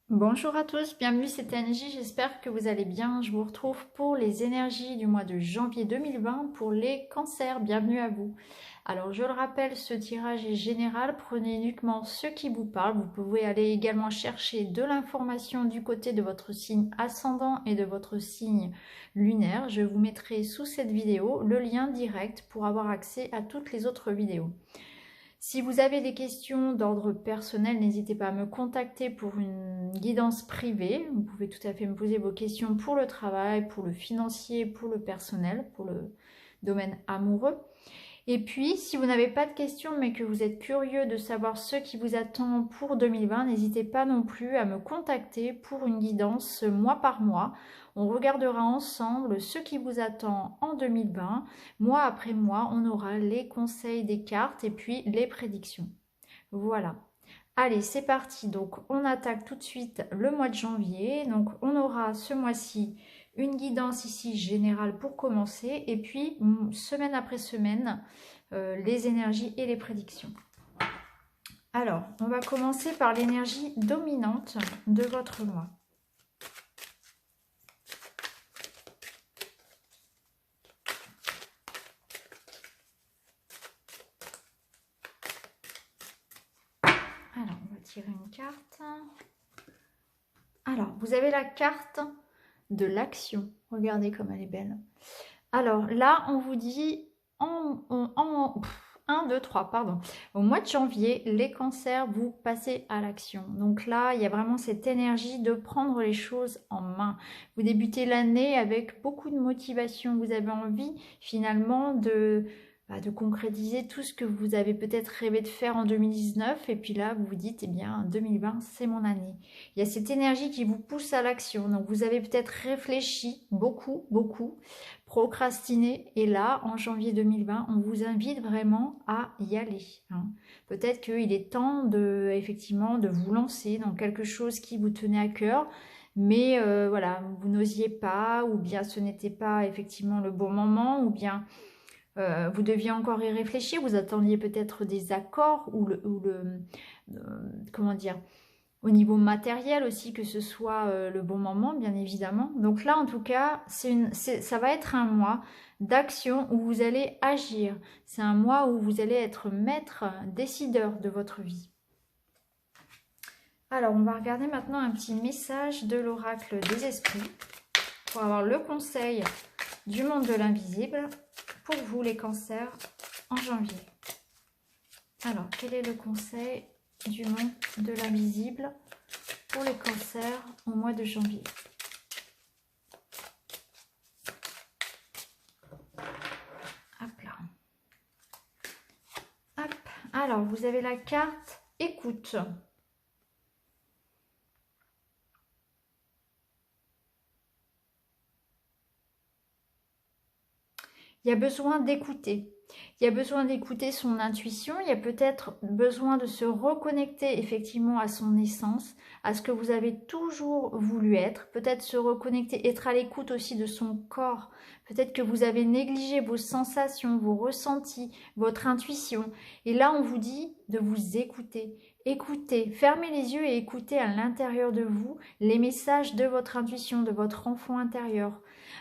Bonjour à tous, bienvenue, c'est TNJ, j'espère que vous allez bien. Je vous retrouve pour les énergies du mois de janvier 2020 pour les cancers, bienvenue à vous. Alors je le rappelle, ce tirage est général, prenez uniquement ce qui vous parle. Vous pouvez aller également chercher de l'information du côté de votre signe ascendant et de votre signe lunaire. Je vous mettrai sous cette vidéo le lien direct pour avoir accès à toutes les autres vidéos. Si vous avez des questions d'ordre personnel, n'hésitez pas à me contacter pour une guidance privée. Vous pouvez tout à fait me poser vos questions pour le travail, pour le financier, pour le personnel, pour le domaine amoureux. Et puis, si vous n'avez pas de questions, mais que vous êtes curieux de savoir ce qui vous attend pour 2020, n'hésitez pas non plus à me contacter pour une guidance mois par mois. On regardera ensemble ce qui vous attend en 2020. Mois après mois, on aura les conseils des cartes et puis les prédictions. Voilà. Allez, c'est parti. Donc, on attaque tout de suite le mois de janvier. Donc, on aura ce mois-ci une guidance ici générale pour commencer. Et puis, semaine après semaine, les énergies et les prédictions. Alors, on va commencer par l'énergie dominante de votre mois. Alors, on va tirer une carte. Alors, vous avez la carte de l'action. Regardez comme elle est belle. Alors là, on vous dit 1, 2, 3, pardon. Au mois de janvier, les cancers, vous passez à l'action. Donc là, il y a vraiment cette énergie de prendre les choses en main. Vous débutez l'année avec beaucoup de motivation. Vous avez envie finalement de concrétiser tout ce que vous avez peut-être rêvé de faire en 2019. Et puis là, vous vous dites, eh bien, 2020, c'est mon année. Il y a cette énergie qui vous pousse à l'action. Donc vous avez peut-être réfléchi beaucoup, procrastiné. Et là, en janvier 2020, on vous invite vraiment à y aller. Peut-être qu'il est temps effectivement, de vous lancer dans quelque chose qui vous tenait à cœur. Mais voilà, vous n'osiez pas, ou bien ce n'était pas effectivement le bon moment, ou bien vous deviez encore y réfléchir, vous attendiez peut-être des accords, comment dire, au niveau matériel aussi, que ce soit le bon moment, bien évidemment. Donc là, en tout cas, ça va être un mois d'action où vous allez agir. C'est un mois où vous allez être maître, décideur de votre vie. Alors, on va regarder maintenant un petit message de l'oracle des esprits pour avoir le conseil du monde de l'invisible pour vous, les cancers, en janvier. Alors, quel est le conseil du monde de l'invisible pour les cancers au mois de janvier? Hop là. Hop. Alors, vous avez la carte écoute. Il y a besoin d'écouter. Il y a besoin d'écouter son intuition. Il y a peut-être besoin de se reconnecter effectivement à son essence, à ce que vous avez toujours voulu être. Peut-être se reconnecter, être à l'écoute aussi de son corps. Peut-être que vous avez négligé vos sensations, vos ressentis, votre intuition. Et là, on vous dit de vous écouter. Écoutez, fermez les yeux et écoutez à l'intérieur de vous les messages de votre intuition, de votre enfant intérieur.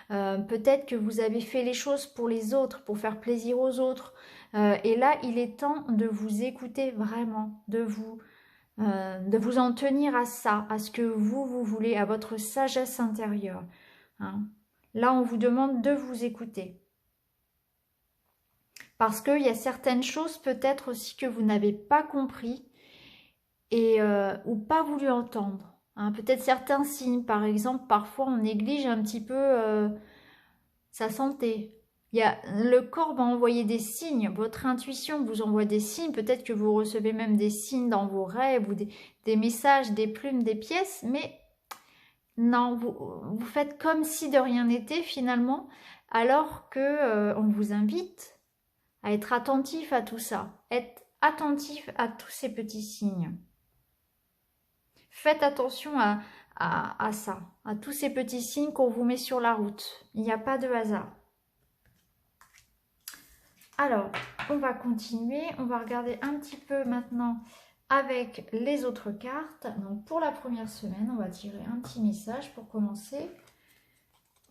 Peut-être que vous avez fait les choses pour les autres, pour faire plaisir aux autres. Et là, il est temps de vous écouter vraiment, de vous en tenir à ça, à ce que vous voulez, à votre sagesse intérieure. Là, on vous demande de vous écouter. Parce qu'il y a certaines choses peut-être aussi que vous n'avez pas compris ou pas voulu entendre. Peut-être certains signes, par exemple, parfois on néglige un petit peu sa santé. Le corps va envoyer des signes, votre intuition vous envoie des signes, peut-être que vous recevez même des signes dans vos rêves ou des messages, des plumes, des pièces, mais non, vous faites comme si de rien n'était finalement, alors que on vous invite à être attentif à tout ça, être attentif à tous ces petits signes. Faites attention à ça, à tous ces petits signes qu'on vous met sur la route. Il n'y a pas de hasard. Alors, on va continuer. On va regarder un petit peu maintenant avec les autres cartes. Donc pour la première semaine, on va tirer un petit message pour commencer.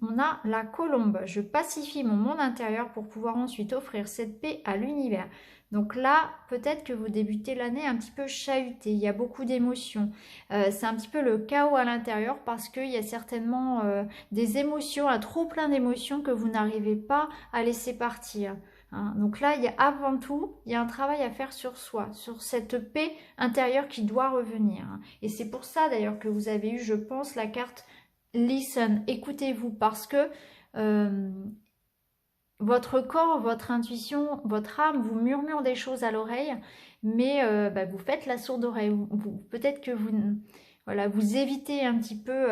On a la colombe. Je pacifie mon monde intérieur pour pouvoir ensuite offrir cette paix à l'univers. Donc là, peut-être que vous débutez l'année un petit peu chahuté. Il y a beaucoup d'émotions. C'est un petit peu le chaos à l'intérieur parce qu'il y a certainement des émotions, un trop plein d'émotions que vous n'arrivez pas à laisser partir. Hein. Donc là, il y a, avant tout, il y a un travail à faire sur soi, sur cette paix intérieure qui doit revenir. Hein. Et c'est pour ça d'ailleurs que vous avez eu, je pense, la carte Listen, écoutez-vous, parce que votre corps, votre intuition, votre âme vous murmure des choses à l'oreille, mais vous faites la sourde oreille. Peut-être que voilà, vous évitez un petit peu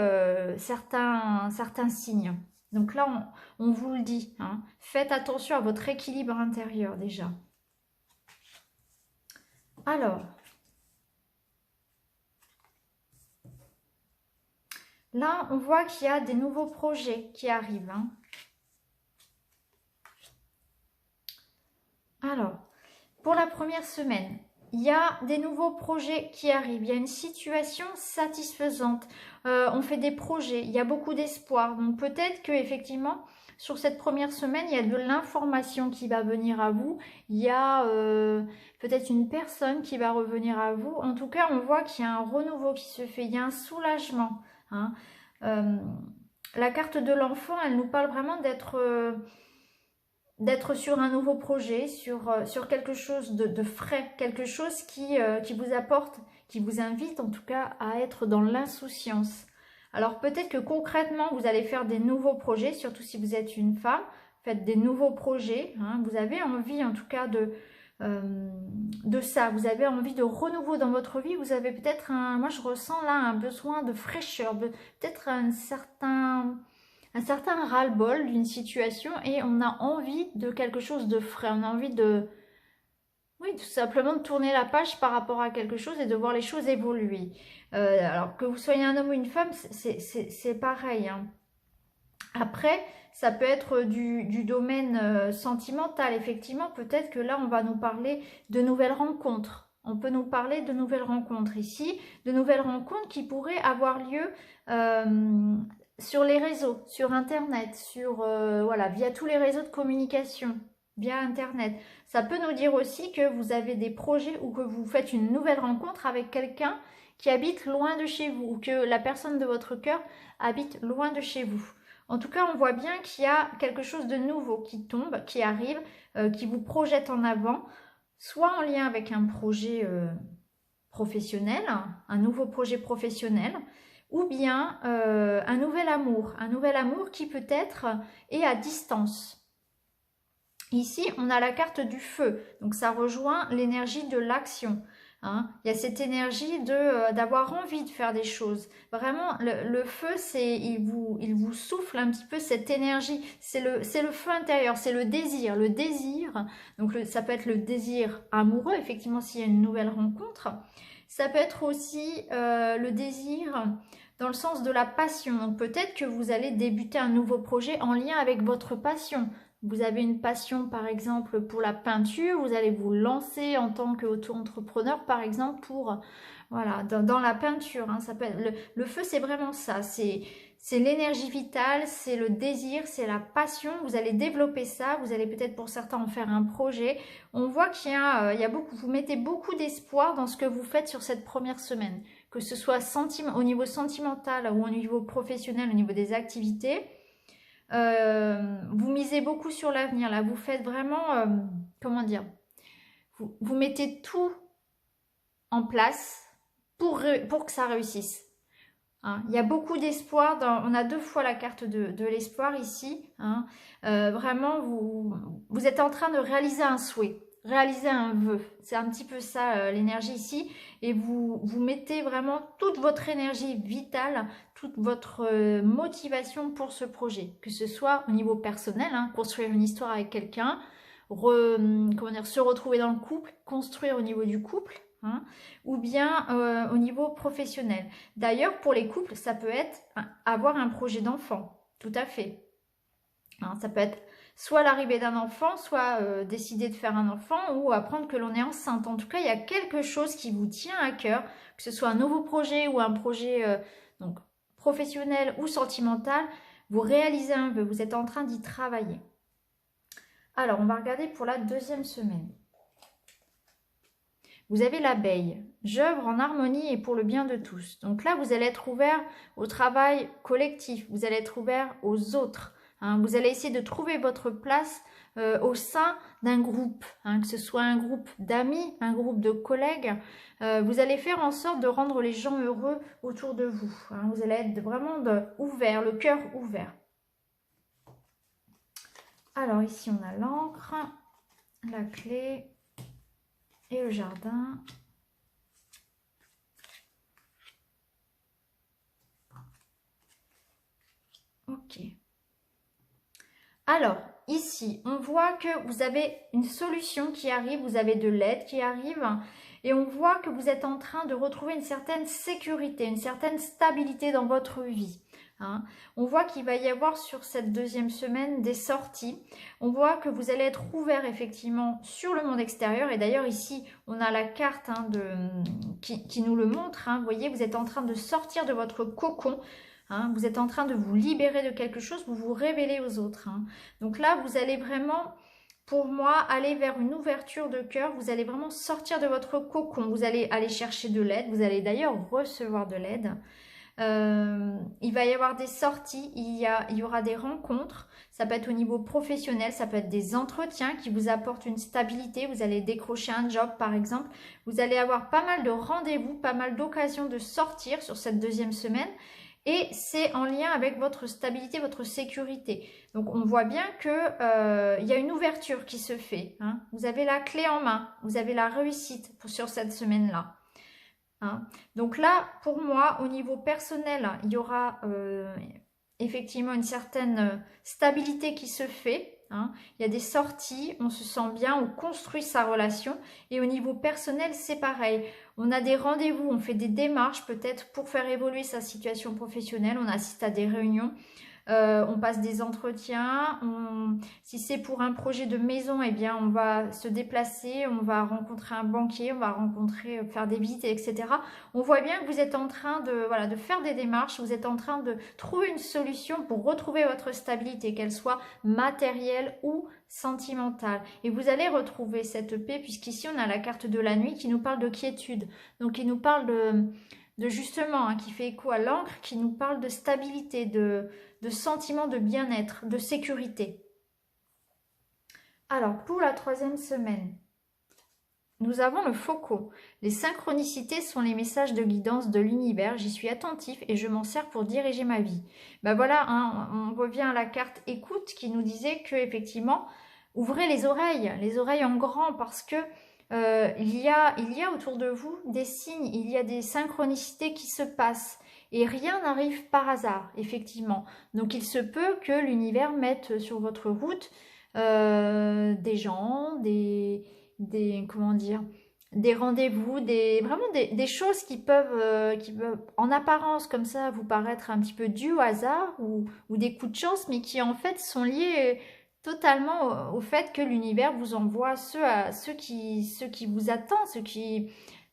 certains signes. Donc là, on vous le dit, hein, faites attention à votre équilibre intérieur déjà. Alors, là, on voit qu'il y a des nouveaux projets qui arrivent. Hein. Alors, pour la première semaine, il y a des nouveaux projets qui arrivent. Il y a une situation satisfaisante. On fait des projets. Il y a beaucoup d'espoir. Donc, peut-être qu'effectivement, sur cette première semaine, il y a de l'information qui va venir à vous. Il y a peut-être une personne qui va revenir à vous. En tout cas, on voit qu'il y a un renouveau qui se fait. Il y a un soulagement. Hein. La carte de l'enfant, elle nous parle vraiment d'être sur un nouveau projet, sur quelque chose de frais, quelque chose qui vous apporte, qui vous invite en tout cas à être dans l'insouciance. Alors peut-être que concrètement, vous allez faire des nouveaux projets, surtout si vous êtes une femme, faites des nouveaux projets, hein, vous avez envie en tout cas de ça, vous avez envie de renouveau dans votre vie, vous avez peut-être moi je ressens là un besoin de fraîcheur, peut-être un certain ras-le-bol d'une situation et on a envie de quelque chose de frais, on a envie de, oui, tout simplement de tourner la page par rapport à quelque chose et de voir les choses évoluer. Alors que vous soyez un homme ou une femme, c'est pareil. Hein. Après, ça peut être du domaine sentimental, effectivement, peut-être que là on va nous parler de nouvelles rencontres. On peut nous parler de nouvelles rencontres ici, de nouvelles rencontres qui pourraient avoir lieu sur les réseaux, sur Internet, voilà, via tous les réseaux de communication, via Internet. Ça peut nous dire aussi que vous avez des projets ou que vous faites une nouvelle rencontre avec quelqu'un qui habite loin de chez vous ou que la personne de votre cœur habite loin de chez vous. En tout cas, on voit bien qu'il y a quelque chose de nouveau qui tombe, qui arrive, qui vous projette en avant, soit en lien avec un projet professionnel, un nouveau projet professionnel, ou bien un nouvel amour qui peut-être est à distance. Ici, on a la carte du feu, donc ça rejoint l'énergie de l'action. Hein. Il y a cette énergie d'avoir envie de faire des choses. Vraiment, le feu, il vous souffle un petit peu cette énergie. C'est le feu intérieur, c'est le désir. Le désir, donc ça peut être le désir amoureux, effectivement, s'il y a une nouvelle rencontre. Ça peut être aussi le désir dans le sens de la passion. Donc peut-être que vous allez débuter un nouveau projet en lien avec votre passion. Vous avez une passion par exemple pour la peinture, vous allez vous lancer en tant qu'auto-entrepreneur par exemple pour, voilà, dans la peinture. Hein, ça peut être, le feu c'est vraiment ça, c'est l'énergie vitale, c'est le désir, c'est la passion. Vous allez développer ça, vous allez peut-être pour certains en faire un projet. On voit qu'il y a beaucoup, vous mettez beaucoup d'espoir dans ce que vous faites sur cette première semaine. Que ce soit au niveau sentimental ou au niveau professionnel, au niveau des activités. Vous misez beaucoup sur l'avenir, là. Vous faites vraiment, comment dire, vous mettez tout en place pour que ça réussisse. Hein. Il y a beaucoup d'espoir. On a deux fois la carte de l'espoir ici. Hein. Vraiment, vous êtes en train de réaliser un souhait. Réaliser un vœu, c'est un petit peu ça l'énergie ici, et vous mettez vraiment toute votre énergie vitale, toute votre motivation pour ce projet, que ce soit au niveau personnel, hein, construire une histoire avec quelqu'un, se retrouver dans le couple, construire au niveau du couple, hein, ou bien au niveau professionnel. D'ailleurs, pour les couples, ça peut être avoir un projet d'enfant, tout à fait. Hein, ça peut être soit l'arrivée d'un enfant, soit décider de faire un enfant ou apprendre que l'on est enceinte. En tout cas, il y a quelque chose qui vous tient à cœur, que ce soit un nouveau projet ou un projet donc, professionnel ou sentimental. Vous réalisez un vœu, vous êtes en train d'y travailler. Alors, on va regarder pour la deuxième semaine. Vous avez l'abeille. J'œuvre en harmonie et pour le bien de tous. Donc là, vous allez être ouvert au travail collectif. Vous allez être ouvert aux autres. Hein. Vous allez essayer de trouver votre place au sein d'un groupe. Hein, que ce soit un groupe d'amis, un groupe de collègues. Vous allez faire en sorte de rendre les gens heureux autour de vous. Hein. Vous allez être vraiment ouvert, le cœur ouvert. Alors ici, on a l'encre, la clé et le jardin. Ok. Alors, ici, on voit que vous avez une solution qui arrive, vous avez de l'aide qui arrive et on voit que vous êtes en train de retrouver une certaine sécurité, une certaine stabilité dans votre vie. Hein. On voit qu'il va y avoir sur cette deuxième semaine des sorties. On voit que vous allez être ouvert effectivement sur le monde extérieur. Et d'ailleurs ici, on a la carte hein, qui nous le montre. Hein. Vous voyez, vous êtes en train de sortir de votre cocon. Hein. Vous êtes en train de vous libérer de quelque chose, vous vous révélez aux autres. Hein. Donc là, vous allez vraiment... Pour moi, aller vers une ouverture de cœur, vous allez vraiment sortir de votre cocon. Vous allez aller chercher de l'aide. Vous allez d'ailleurs recevoir de l'aide. Il va y avoir des sorties, il y aura des rencontres, ça peut être au niveau professionnel, ça peut être des entretiens qui vous apportent une stabilité, vous allez décrocher un job par exemple, vous allez avoir pas mal de rendez-vous, pas mal d'occasions de sortir sur cette deuxième semaine et c'est en lien avec votre stabilité, votre sécurité. Donc on voit bien que il y a une ouverture qui se fait, hein. Vous avez la clé en main, vous avez la réussite sur cette semaine-là. Hein. Donc là, pour moi, au niveau personnel, il y aura effectivement une certaine stabilité qui se fait. Hein. Il y a des sorties, on se sent bien, on construit sa relation. Et au niveau personnel, c'est pareil. On a des rendez-vous, on fait des démarches peut-être pour faire évoluer sa situation professionnelle. On assiste à des réunions. On passe des entretiens, si c'est pour un projet de maison, eh bien on va se déplacer, on va rencontrer un banquier, on va faire des visites, etc. On voit bien que vous êtes en train de faire des démarches, vous êtes en train de trouver une solution pour retrouver votre stabilité, qu'elle soit matérielle ou sentimentale. Et vous allez retrouver cette paix, puisqu'ici on a la carte de la nuit qui nous parle de quiétude, donc qui nous parle de justement, hein, qui fait écho à l'encre, qui nous parle de stabilité, de sentiment de bien-être, de sécurité. Alors, pour la troisième semaine, nous avons le Faucon. Les synchronicités sont les messages de guidance de l'univers. J'y suis attentif et je m'en sers pour diriger ma vie. Ben voilà, hein, on revient à la carte écoute qui nous disait que effectivement, ouvrez les oreilles en grand parce que il y a autour de vous des signes, il y a des synchronicités qui se passent. Et rien n'arrive par hasard, effectivement. Donc il se peut que l'univers mette sur votre route des gens, comment dire, des rendez-vous, vraiment des choses qui peuvent, en apparence comme ça vous paraître un petit peu dues au hasard ou des coups de chance, mais qui en fait sont liés totalement au fait que l'univers vous envoie ceux qui vous attendent,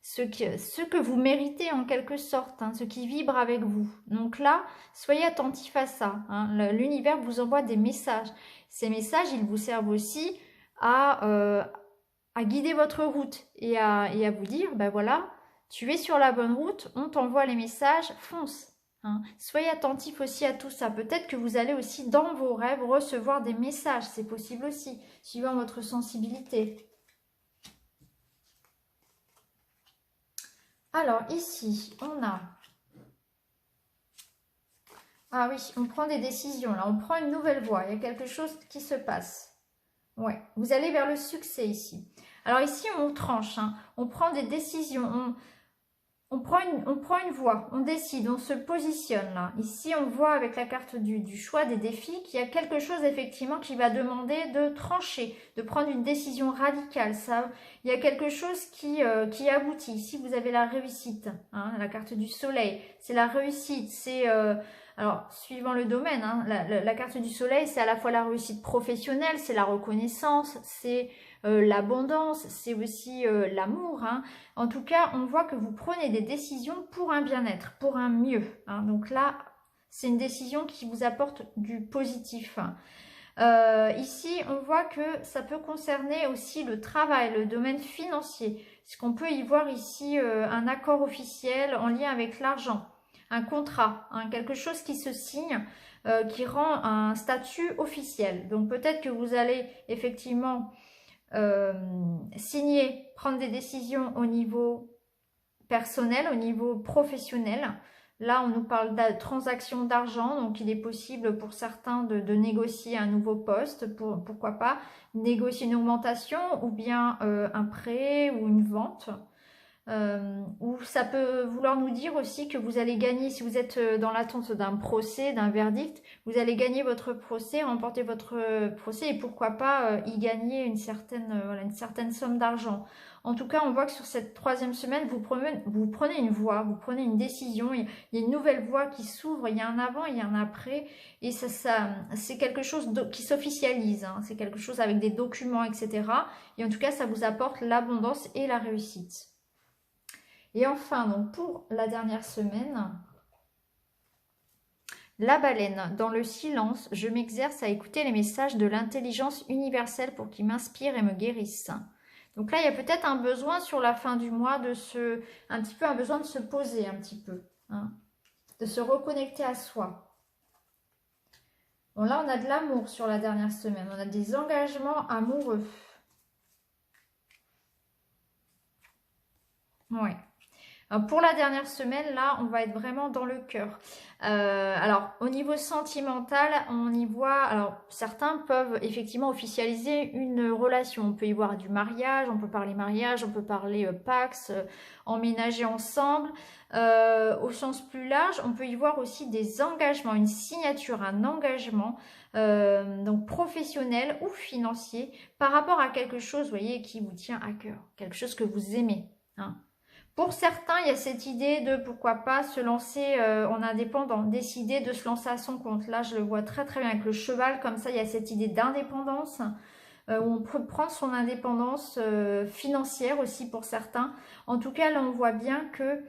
ce que vous méritez en quelque sorte, hein, ce qui vibre avec vous. Donc là, soyez attentifs à ça. Hein. L'univers vous envoie des messages. Ces messages, ils vous servent aussi à guider votre route et à vous dire, ben voilà, tu es sur la bonne route, on t'envoie les messages, fonce. Hein. Soyez attentifs aussi à tout ça. Peut-être que vous allez aussi dans vos rêves recevoir des messages, c'est possible aussi, suivant votre sensibilité. Alors ici, on a... Ah oui, on prend des décisions là, on prend une nouvelle voie, il y a quelque chose qui se passe. Ouais, vous allez vers le succès ici. Alors ici, on tranche, hein. On prend des décisions, on prend une voie, on décide, on se positionne là. Ici, on voit avec la carte du choix des défis qu'il y a quelque chose effectivement qui va demander de trancher, de prendre une décision radicale. Ça, il y a quelque chose qui aboutit. Ici, vous avez la réussite, hein, la carte du soleil. C'est la réussite, c'est Alors, suivant le domaine, hein, la carte du soleil, c'est à la fois la réussite professionnelle, c'est la reconnaissance, c'est l'abondance, c'est aussi l'amour. Hein. En tout cas, on voit que vous prenez des décisions pour un bien-être, pour un mieux. Hein. Donc là, c'est une décision qui vous apporte du positif. Hein. Ici, on voit que ça peut concerner aussi le travail, le domaine financier. Parce qu'on peut y voir ici un accord officiel en lien avec l'argent, un contrat, hein, quelque chose qui se signe, qui rend un statut officiel. Donc peut-être que vous allez effectivement signer, prendre des décisions au niveau personnel, au niveau professionnel. Là, on nous parle de transaction d'argent, donc il est possible pour certains de négocier un nouveau poste, pourquoi pas négocier une augmentation ou bien un prêt ou une vente. Ou ça peut vouloir nous dire aussi que vous allez gagner, si vous êtes dans l'attente d'un procès, d'un verdict, vous allez gagner votre procès, remporter votre procès et pourquoi pas y gagner une certaine somme d'argent. En tout cas, on voit que sur cette 3e semaine, vous prenez une voie, vous prenez une décision, il y a une nouvelle voie qui s'ouvre, il y a un avant, il y a un après, et c'est quelque chose qui s'officialise, hein, c'est quelque chose avec des documents, etc. Et en tout cas, ça vous apporte l'abondance et la réussite. Et enfin, donc pour la dernière semaine, la baleine. Dans le silence, je m'exerce à écouter les messages de l'intelligence universelle pour qu'ils m'inspirent et me guérissent. Donc là, il y a peut-être un besoin sur la fin du mois un besoin de se poser un petit peu, hein, de se reconnecter à soi. Bon, là, on a de l'amour sur la dernière semaine, on a des engagements amoureux. Ouais. Alors pour la dernière semaine, là, on va être vraiment dans le cœur. Alors, au niveau sentimental, on y voit... Alors, certains peuvent effectivement officialiser une relation. On peut y voir du mariage, on peut parler mariage, on peut parler Pax, emménager ensemble. Au sens plus large, on peut y voir aussi des engagements, une signature, un engagement, donc professionnel ou financier, par rapport à quelque chose, vous voyez, qui vous tient à cœur, quelque chose que vous aimez, hein. Pour certains, il y a cette idée de pourquoi pas se lancer en indépendant, décider de se lancer à son compte. Là, je le vois très très bien avec le cheval, comme ça, il y a cette idée d'indépendance, où on peut prendre son indépendance financière aussi pour certains. En tout cas, là, on voit bien que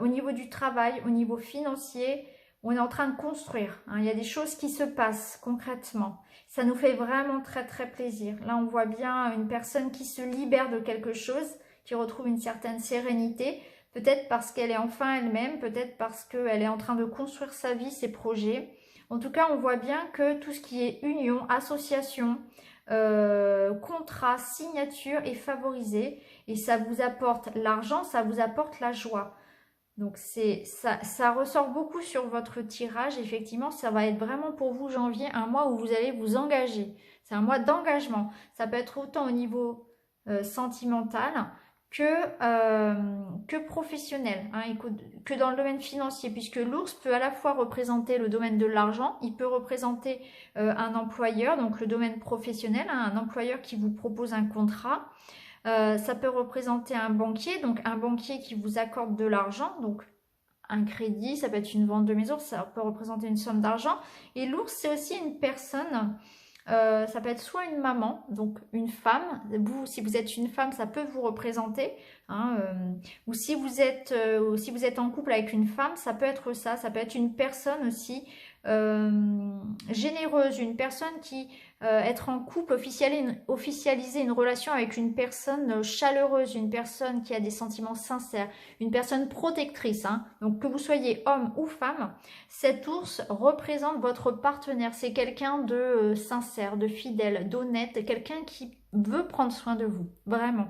au niveau du travail, au niveau financier, on est en train de construire. Hein. Il y a des choses qui se passent concrètement. Ça nous fait vraiment très très plaisir. Là, on voit bien une personne qui se libère de quelque chose, qui retrouve une certaine sérénité, peut-être parce qu'elle est enfin elle-même, peut-être parce qu'elle est en train de construire sa vie, ses projets. En tout cas, on voit bien que tout ce qui est union, association, contrat, signature est favorisé et ça vous apporte l'argent, ça vous apporte la joie. Donc ça ressort beaucoup sur votre tirage. Effectivement, ça va être vraiment pour vous janvier, un mois où vous allez vous engager. C'est un mois d'engagement. Ça peut être autant au niveau sentimental que professionnel, hein, que dans le domaine financier, puisque l'ours peut à la fois représenter le domaine de l'argent, il peut représenter un employeur, donc le domaine professionnel, hein, un employeur qui vous propose un contrat. Ça peut représenter un banquier, donc un banquier qui vous accorde de l'argent, donc un crédit, ça peut être une vente de maison, ça peut représenter une somme d'argent. Et l'ours, c'est aussi une personne, ça peut être soit une maman, donc une femme. Vous, si vous êtes une femme, ça peut vous représenter, hein, ou si vous êtes en couple avec une femme, ça peut être ça. Ça peut être une personne aussi généreuse, une personne qui être en couple, officialiser une relation avec une personne chaleureuse, une personne qui a des sentiments sincères, une personne protectrice, hein. Donc que vous soyez homme ou femme, cet ours représente votre partenaire. C'est quelqu'un de sincère, de fidèle, d'honnête, quelqu'un qui veut prendre soin de vous, vraiment.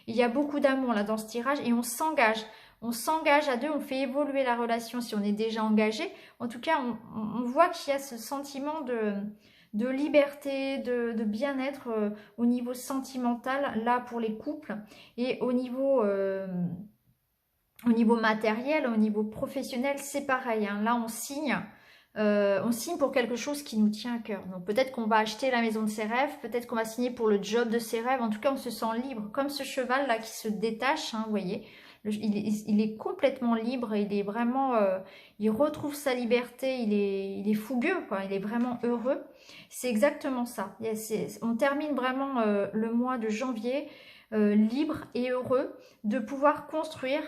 Il y a beaucoup d'amour là dans ce tirage et on s'engage. On s'engage à deux, on fait évoluer la relation si on est déjà engagé. En tout cas, on voit qu'il y a ce sentiment de liberté, de bien-être au niveau sentimental, là pour les couples. Et au niveau matériel, au niveau professionnel, c'est pareil. Hein. Là, on signe pour quelque chose qui nous tient à cœur. Donc peut-être qu'on va acheter la maison de ses rêves, peut-être qu'on va signer pour le job de ses rêves. En tout cas, on se sent libre, comme ce cheval là qui se détache, hein, vous voyez. Il est complètement libre, il est vraiment, il retrouve sa liberté, il est fougueux, quoi, il est vraiment heureux. C'est exactement ça. On termine vraiment le mois de janvier libre et heureux de pouvoir construire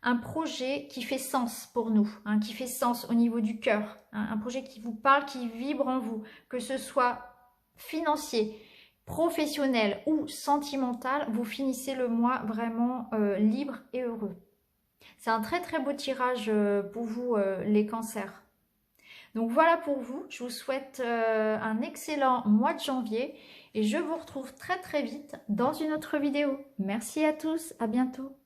un projet qui fait sens pour nous, hein, qui fait sens au niveau du cœur, hein, un projet qui vous parle, qui vibre en vous, que ce soit financier, professionnel ou sentimental, vous finissez le mois vraiment libre et heureux. C'est un très très beau tirage pour vous les cancers. Donc voilà pour vous, je vous souhaite un excellent mois de janvier et je vous retrouve très très vite dans une autre vidéo. Merci à tous, à bientôt.